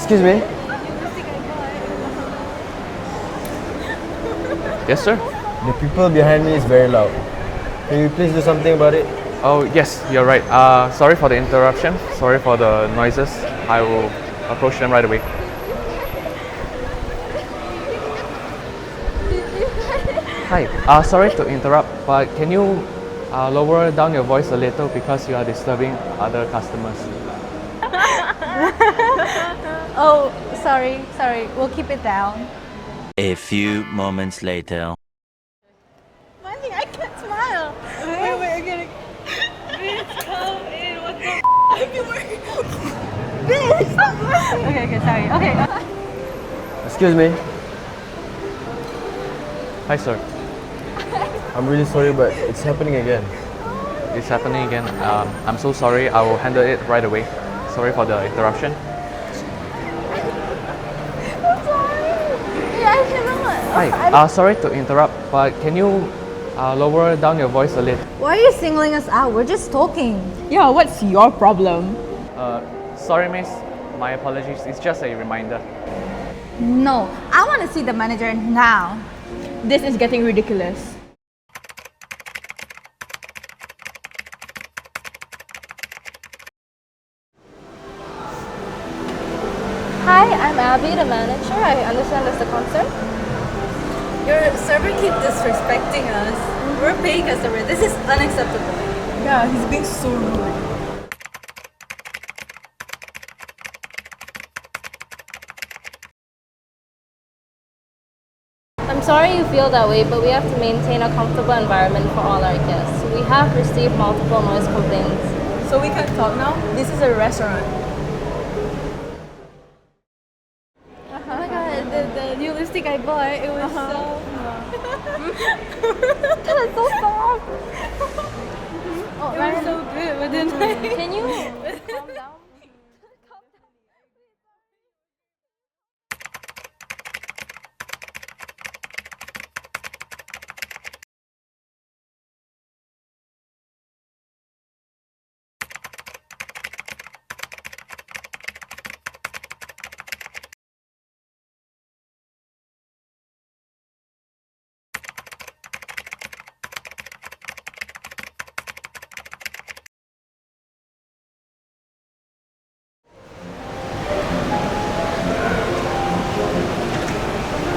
Excuse me? Yes, sir? The people behind me is very loud. Can you please do something about it? Oh, yes, you're right. Sorry for the interruption. Sorry for the noises. I will approach them right away. Hi, sorry to interrupt, but can you lower down your voice a little because you are disturbing other customers? Oh, sorry. We'll keep it down. A few moments later. Money, I can't smile. Wait, I'm gonna. Bitch, come in. What the I've been working. Bitch, stop laughing. Okay, sorry. Okay. Excuse me? Hi, sir. I'm really sorry, but it's happening again. It's happening again. I'm so sorry. I will handle it right away. Sorry for the interruption. I'm sorry. Yeah, I cannot. Hi, sorry to interrupt, but can you lower down your voice a little? Why are you singling us out? We're just talking. Yeah, what's your problem? Sorry, miss. My apologies. It's just a reminder. No, I want to see the manager now. This is getting ridiculous. Hi, I'm Abby, the manager. I understand that's the concern. Your server keeps disrespecting us. We're paying customer. This is unacceptable. Yeah, he's being so rude. I'm sorry you feel that way, but we have to maintain a comfortable environment for all our guests. We have received multiple noise complaints. So we can talk now? This is a restaurant. Oh my god, the new lipstick I bought, it was so... That's so soft. Oh, it was so good, but then Can you calm down?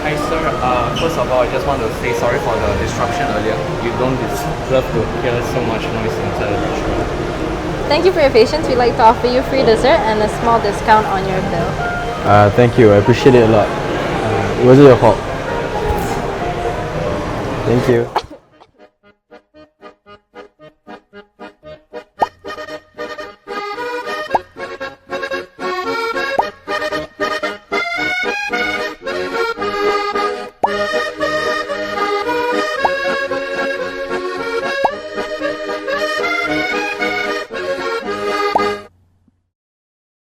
Hi, sir. First of all, I just want to say sorry for the disruption earlier. You don't deserve to hear so much noise inside the restaurant. Thank you for your patience. We'd like to offer you free dessert and a small discount on your bill. Thank you. I appreciate it a lot. It wasn't your fault. Thank you.